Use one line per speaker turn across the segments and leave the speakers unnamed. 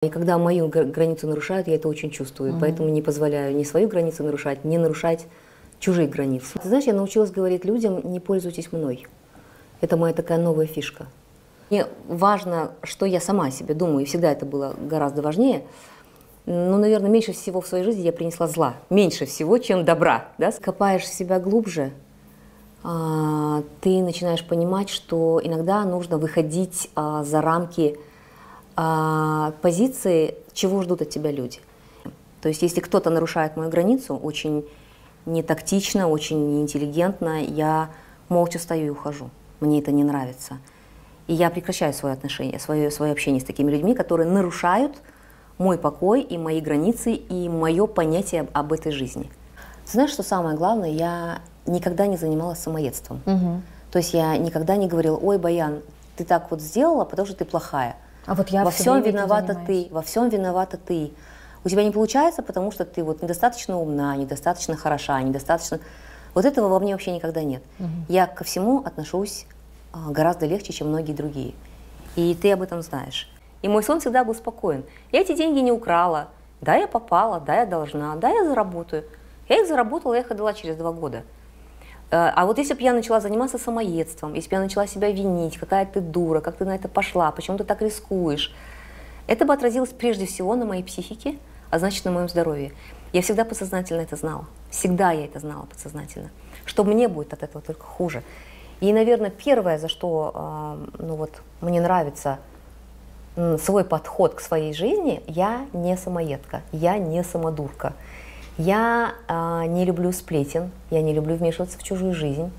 И когда мою границу нарушают, я это очень чувствую. Поэтому не позволяю ни свою границу нарушать, ни нарушать чужие границы. Ты знаешь, я научилась говорить людям: не пользуйтесь мной. Это моя такая новая фишка. Мне важно, что я сама о себе думаю, и всегда это было гораздо важнее. Но, наверное, меньше всего в своей жизни я принесла зла. Меньше всего, чем добра. Да? Копаешь себя глубже, ты начинаешь понимать, что иногда нужно выходить за рамки позиции, чего ждут от тебя люди. То есть, если кто-то нарушает мою границу, очень нетактично, очень неинтеллигентно, я молча стою и ухожу. Мне это не нравится. И я прекращаю свои отношения, свое общение с такими людьми, которые нарушают мой покой и мои границы, и мое понятие об этой жизни. Знаешь, что самое главное? Я никогда не занималась самоедством. То есть я никогда не говорила: ой, Баян, ты так вот сделала, потому что ты плохая.
А вот я
во всем виновата ты, во всем виновата ты. У тебя не получается, потому что ты вот недостаточно умна, недостаточно хороша, недостаточно... Вот этого во мне вообще никогда нет. Я ко всему отношусь гораздо легче, чем многие другие. И ты об этом знаешь. И мой сон всегда был спокоен. Я эти деньги не украла. Да, я попала, да, я должна, да, я заработаю. Я их заработала, я их отдала через 2 года. А вот если бы я начала заниматься самоедством, если бы я начала себя винить, какая ты дура, как ты на это пошла, почему ты так рискуешь, это бы отразилось прежде всего на моей психике, а значит, на моем здоровье. Я всегда подсознательно это знала. Всегда я это знала подсознательно. Что мне будет от этого только хуже. И, наверное, первое, за что мне нравится свой подход к своей жизни, я не самоедка, я не самодурка. Я не люблю сплетен, я не люблю вмешиваться в чужую жизнь,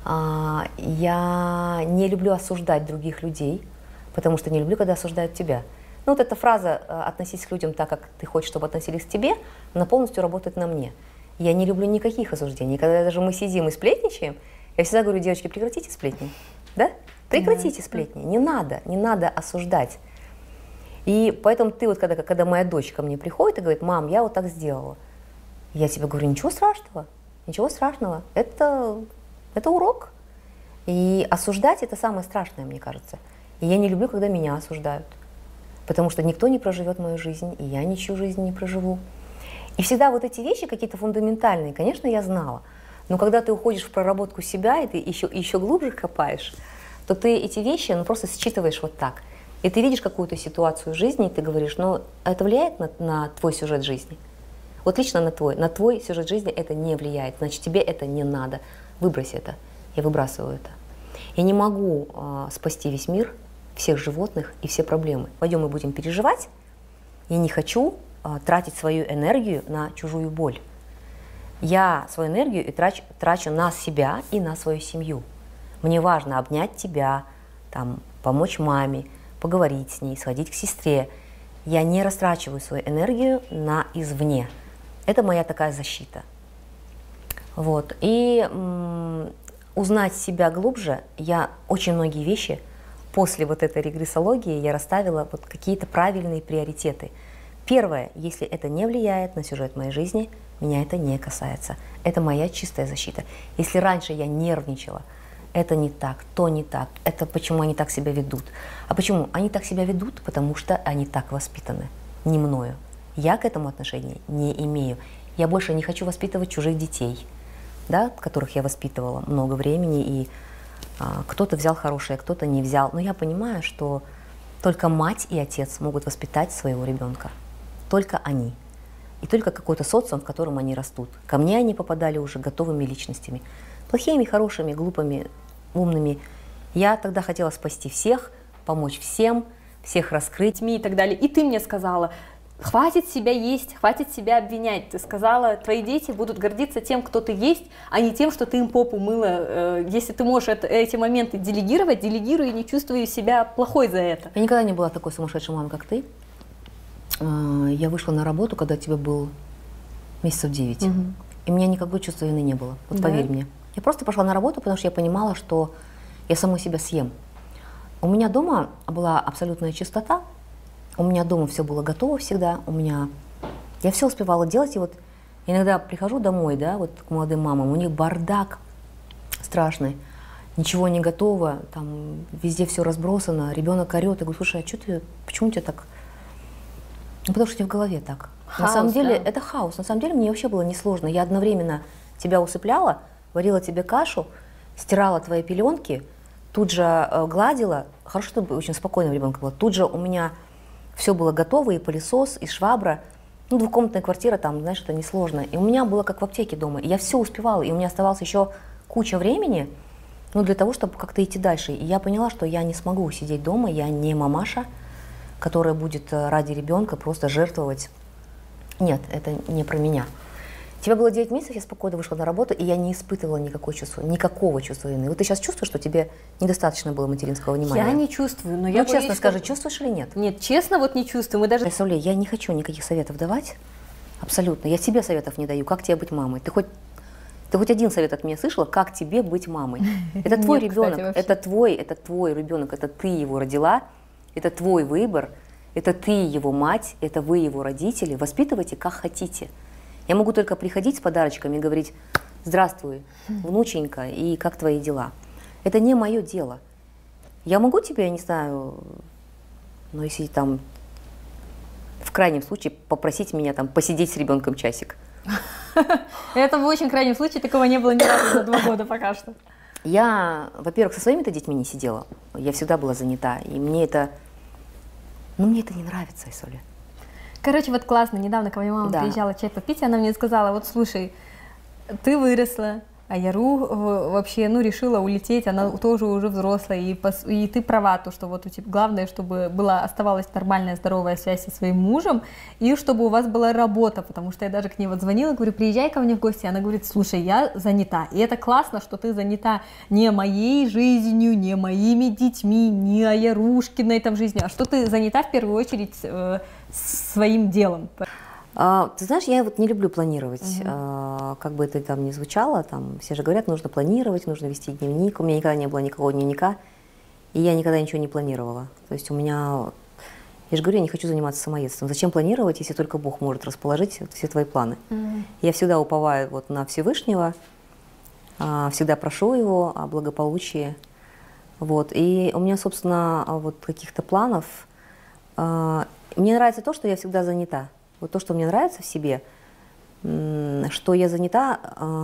я не люблю осуждать других людей, потому что не люблю, когда осуждают тебя. Ну вот эта фраза «относись к людям так, как ты хочешь, чтобы относились к тебе», она полностью работает на мне. Я не люблю никаких осуждений. Когда даже мы сидим и сплетничаем, я всегда говорю: девочки, прекратите сплетни, да? Прекратите сплетни, не надо осуждать. И поэтому ты вот, когда моя дочь ко мне приходит и говорит: мам, я вот так сделала, я тебе говорю: ничего страшного, это урок. И осуждать — это самое страшное, мне кажется. И я не люблю, когда меня осуждают, потому что никто не проживет мою жизнь, и я ничью жизнь не проживу. И всегда вот эти вещи какие-то фундаментальные, конечно, я знала. Но когда ты уходишь в проработку себя, и ты еще глубже копаешь, то ты эти вещи просто считываешь вот так. И ты видишь какую-то ситуацию в жизни, и ты говоришь: ну, это влияет на твой сюжет жизни? Вот лично на твой сюжет жизни это не влияет, значит, тебе это не надо. Выбрось это. Я выбрасываю это. Я не могу спасти весь мир, всех животных и все проблемы. Пойдем мы будем переживать. Я не хочу тратить свою энергию на чужую боль. Я свою энергию трачу на себя и на свою семью. Мне важно обнять тебя, помочь маме, поговорить с ней, сходить к сестре. Я не растрачиваю свою энергию на извне. Это моя такая защита. Вот. И узнать себя глубже, я очень многие вещи после вот этой регрессологии я расставила вот какие-то правильные приоритеты. Первое: если это не влияет на сюжет моей жизни, меня это не касается. Это моя чистая защита. Если раньше я нервничала, это не так, то не так, это почему они так себя ведут. А почему они так себя ведут? Потому что они так воспитаны, не мною. Я к этому отношения не имею. Я больше не хочу воспитывать чужих детей, да, которых я воспитывала много времени, и кто-то взял хорошее, кто-то не взял. Но я понимаю, что только мать и отец могут воспитать своего ребенка. Только они. И только какой-то социум, в котором они растут. Ко мне они попадали уже готовыми личностями. Плохими, хорошими, глупыми, умными. Я тогда хотела спасти всех, помочь всем, всех раскрыть.
И так далее. И ты мне сказала: хватит себя есть, хватит себя обвинять. Ты сказала: твои дети будут гордиться тем, кто ты есть, а не тем, что ты им попу мыла. Если ты можешь эти моменты делегировать, делегируй, и не чувствуй себя плохой за это.
Я никогда не была такой сумасшедшей мамой, как ты. Я вышла на работу, когда тебе был месяцев 9. И у меня никакого чувства вины не было. Вот поверь мне. Я просто пошла на работу, потому что я понимала, что я саму себя съем. У меня дома была абсолютная чистота. У меня дома все было готово всегда. Я все успевала делать. И вот иногда прихожу домой, да, вот к молодым мамам, у них бардак страшный. Ничего не готово, там везде все разбросано, ребенок орет. Я говорю: слушай, а почему у тебя так Ну, потому что у тебя в голове так.
Хаос,
на самом деле
да.
это хаос. На самом деле мне вообще было несложно. Я одновременно тебя усыпляла, варила тебе кашу, стирала твои пеленки, тут же гладила. Хорошо, чтобы очень спокойным ребенком было. Тут же у меня все было готово, и пылесос, и швабра. Ну, двухкомнатная квартира, там, знаешь, это несложно. И у меня было как в аптеке дома. И я все успевала, и у меня оставалось еще куча времени, ну, для того, чтобы как-то идти дальше. И я поняла, что я не смогу сидеть дома, я не мамаша, которая будет ради ребенка просто жертвовать. Нет, это не про меня. Тебе было 9 месяцев, я спокойно вышла на работу, и я не испытывала никакого чувства вины. Вот ты сейчас чувствуешь, что тебе недостаточно было материнского внимания?
Я не чувствую, но
Ну,
я
честно
боюсь,
скажи,
что...
чувствуешь или нет?
Нет, честно, вот не чувствую. Мы даже...
Сауле, я не хочу никаких советов давать, абсолютно. Я тебе советов не даю, как тебе быть мамой. Ты хоть один совет от меня слышала, как тебе быть мамой? Это твой
Нет, кстати,
ребенок,
вообще.
это твой ребенок, это ты его родила, это твой выбор, это ты его мать, это вы его родители. Воспитывайте как хотите. Я могу только приходить с подарочками и говорить: здравствуй, внученька, и как твои дела? Это не мое дело. Я могу тебе, я не знаю, но если там в крайнем случае попросить меня там посидеть с ребенком часик.
Это в очень крайнем случае, такого не было ни разу за 2 года пока что.
Я, во-первых, со своими-то детьми не сидела. Я всегда была занята. И мне это не нравится, Айсуля.
Короче, вот классно, недавно ко мне мама
Да.
приезжала чай попить, и она мне сказала: вот слушай, ты выросла, а Яру вообще, ну, решила улететь, она тоже уже взрослая, и ты права, то, что вот у тебя главное, чтобы оставалась нормальная, здоровая связь со своим мужем, и чтобы у вас была работа, потому что я даже к ней вот звонила, говорю: приезжай ко мне в гости, она говорит: слушай, я занята, и это классно, что ты занята не моей жизнью, не моими детьми, не Ярушкиной там жизнью, а что ты занята в первую очередь своим делом.
Ты знаешь, я вот не люблю планировать, как бы это там ни звучало, там все же говорят, нужно планировать, нужно вести дневник. У меня никогда не было никакого дневника, и я никогда ничего не планировала. То есть у меня, я же говорю, я не хочу заниматься самоедством. Зачем планировать, если только Бог может расположить все твои планы? Я всегда уповаю вот на Всевышнего, всегда прошу Его о благополучии. Вот. И у меня, собственно, вот каких-то планов. Мне нравится то, что я всегда занята. Вот то, что мне нравится в себе, что я занята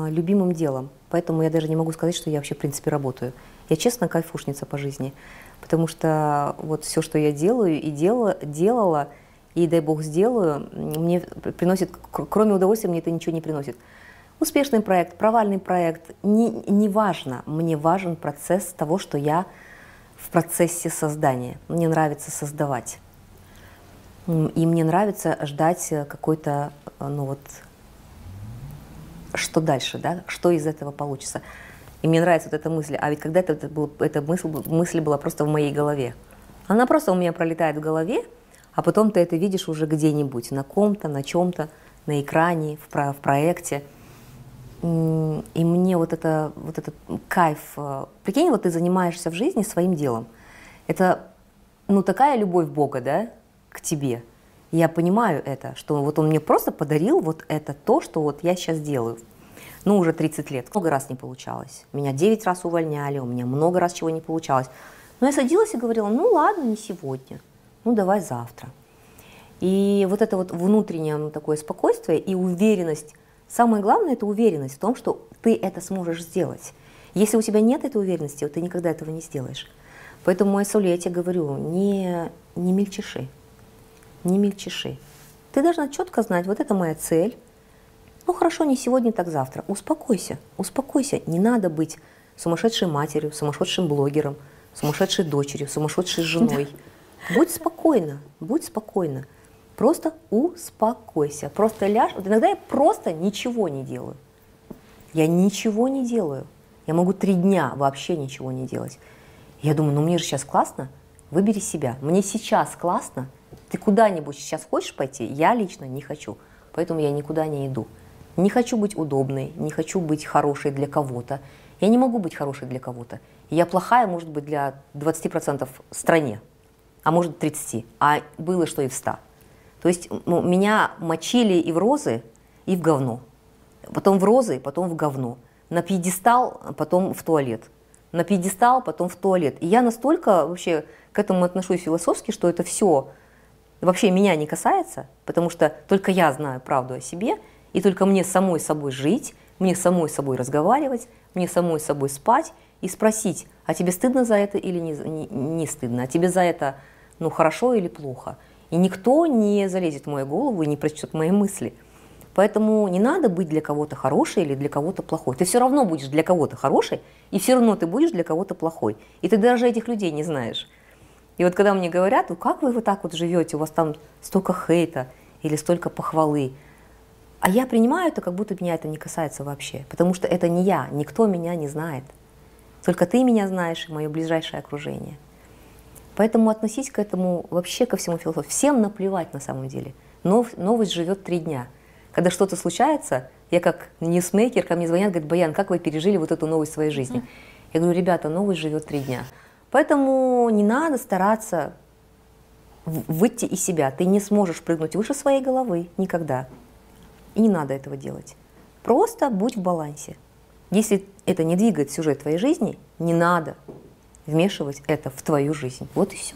любимым делом. Поэтому я даже не могу сказать, что я вообще, в принципе, работаю. Я, честно, кайфушница по жизни. Потому что вот все, что я делаю и делала, и, дай бог, сделаю, мне приносит, кроме удовольствия, мне это ничего не приносит. Успешный проект, провальный проект, не важно. Мне важен процесс того, что я в процессе создания. Мне нравится создавать. И мне нравится ждать какой-то, ну вот, что дальше, да, что из этого получится. И мне нравится вот эта мысль. А ведь когда-то эта мысль была просто в моей голове. Она просто у меня пролетает в голове, а потом ты это видишь уже где-нибудь, на ком-то, на чем-то, на экране, в проекте. И мне вот этот кайф. Прикинь, вот ты занимаешься в жизни своим делом. Это, ну, такая любовь Бога, да, к тебе. Я понимаю это, что вот Он мне просто подарил вот это, то, что вот я сейчас делаю. Ну, уже 30 лет. Много раз не получалось. Меня 9 раз увольняли, у меня много раз чего не получалось. Но я садилась и говорила: ну ладно, не сегодня, ну давай завтра. И вот это вот внутреннее такое спокойствие и уверенность. Самое главное — это уверенность в том, что ты это сможешь сделать. Если у тебя нет этой уверенности, ты никогда этого не сделаешь. Поэтому, Айсуля, я тебе говорю, не мельчеши. Не мельчеши. Ты должна четко знать: вот это моя цель. Ну хорошо, не сегодня, так завтра. Успокойся, успокойся. Не надо быть сумасшедшей матерью, сумасшедшим блогером, сумасшедшей дочерью, сумасшедшей женой. Будь спокойна, будь спокойна. Просто успокойся. Просто ляжь. Вот иногда я просто ничего не делаю. Я ничего не делаю. Я могу 3 дня вообще ничего не делать. Я думаю, ну мне же сейчас классно. Выбери себя. Мне сейчас классно. Ты куда-нибудь сейчас хочешь пойти? Я лично не хочу. Поэтому я никуда не иду. Не хочу быть удобной, не хочу быть хорошей для кого-то. Я не могу быть хорошей для кого-то. Я плохая, может быть, для 20% в стране, а может 30%, а было что и в 100%. То есть меня мочили и в розы, и в говно. Потом в розы, потом в говно. На пьедестал, потом в туалет. На пьедестал, потом в туалет. И я настолько вообще к этому отношусь философски, что это все вообще меня не касается, потому что только я знаю правду о себе, и только мне самой собой жить, мне самой собой разговаривать, мне самой собой спать и спросить, а тебе стыдно за это или не стыдно, а тебе за это хорошо или плохо. И никто не залезет в мою голову и не прочтет мои мысли. Поэтому не надо быть для кого-то хорошей или для кого-то плохой. Ты все равно будешь для кого-то хорошей, и все равно ты будешь для кого-то плохой. И ты даже этих людей не знаешь. И вот когда мне говорят, как вы вот так вот живете, у вас там столько хейта или столько похвалы, а я принимаю это, как будто меня это не касается вообще. Потому что это не я, никто меня не знает. Только ты меня знаешь и мое ближайшее окружение. Поэтому относись к этому, вообще ко всему философии. Всем наплевать на самом деле. Новость живет 3 дня. Когда что-то случается, я как ньюсмейкер, ко мне звонят, говорят, Баян, как вы пережили вот эту новость в своей жизни? Я говорю, ребята, новость живет 3 дня. Поэтому не надо стараться выйти из себя. Ты не сможешь прыгнуть выше своей головы никогда. И не надо этого делать. Просто будь в балансе. Если это не двигает сюжет твоей жизни, не надо вмешивать это в твою жизнь. Вот и все.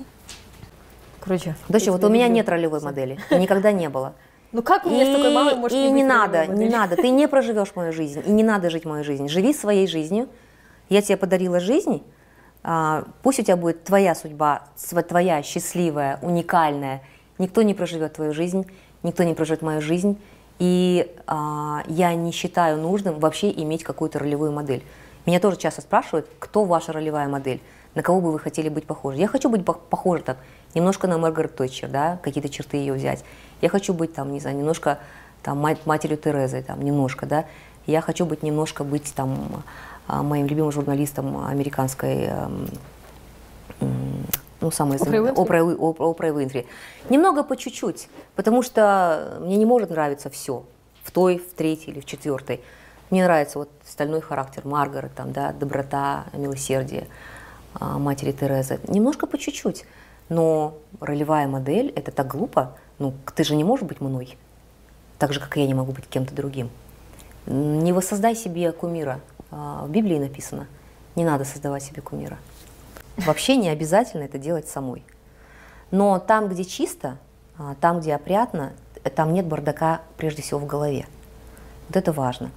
Короче.
Доча, вот у меня нет ролевой модели. Никогда не было.
Ну как у меня с такой мамой может
не быть? И не надо. Ты не проживешь мою жизнь. И не надо жить мою жизнь. Живи своей жизнью. Я тебе подарила жизнь. Пусть у тебя будет твоя судьба, твоя счастливая, уникальная. Никто не проживет твою жизнь. Никто не проживет мою жизнь. И я не считаю нужным вообще иметь какую-то ролевую модель. Меня тоже часто спрашивают, кто ваша ролевая модель, на кого бы вы хотели быть похожи. Я хочу быть похожа так, немножко на Маргарет Тэтчер, да, какие-то черты ее взять. Я хочу быть там, не знаю, немножко там, матерью Терезой, там, немножко, да. Я хочу быть немножко там, моим любимым журналистом американской, самой Опрой Уинфри. Немного по чуть-чуть, потому что мне не может нравиться все в той, в третьей или в четвертой. Мне нравится вот стальной характер Маргарет, там, да, доброта, милосердие матери Терезы. Немножко по чуть-чуть. Но ролевая модель – это так глупо. Ты же не можешь быть мной, так же, как и я не могу быть кем-то другим. Не воссоздай себе кумира. В Библии написано, не надо создавать себе кумира. Вообще не обязательно это делать самой. Но там, где чисто, там, где опрятно, там нет бардака прежде всего в голове. Вот это важно.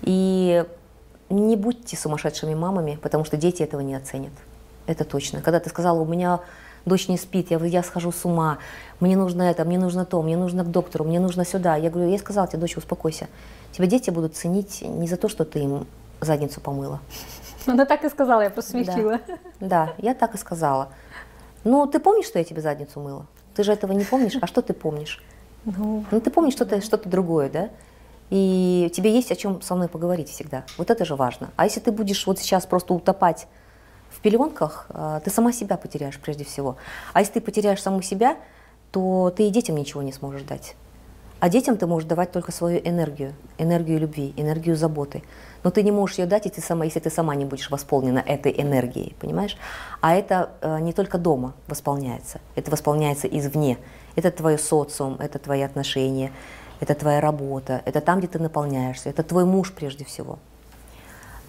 И не будьте сумасшедшими мамами, потому что дети этого не оценят. Это точно. Когда ты сказала, у меня дочь не спит, я схожу с ума, мне нужно это, мне нужно то, мне нужно к доктору, мне нужно сюда. Я говорю, я сказала тебе, дочь, успокойся. Тебя дети будут ценить не за то, что ты им задницу помыла.
Она так и сказала, я просто смягчила.
Да, я так и сказала. Ты помнишь, что я тебе задницу мыла? Ты же этого не помнишь, а что ты помнишь? Ты помнишь что-то другое, да? И тебе есть о чем со мной поговорить всегда. Вот это же важно. А если ты будешь вот сейчас просто утопать в пеленках, ты сама себя потеряешь прежде всего. А если ты потеряешь саму себя, то ты и детям ничего не сможешь дать. А детям ты можешь давать только свою энергию любви, энергию заботы. Но ты не можешь ее дать, если ты сама не будешь восполнена этой энергией, понимаешь? А это не только дома восполняется, это восполняется извне. Это твой социум, это твои отношения, это твоя работа, это там, где ты наполняешься, это твой муж прежде всего.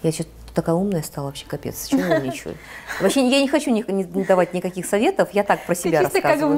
Я что-то такая умная стала, вообще капец, чего я умничаю. Вообще я не хочу давать никаких советов, я так про себя рассказываю.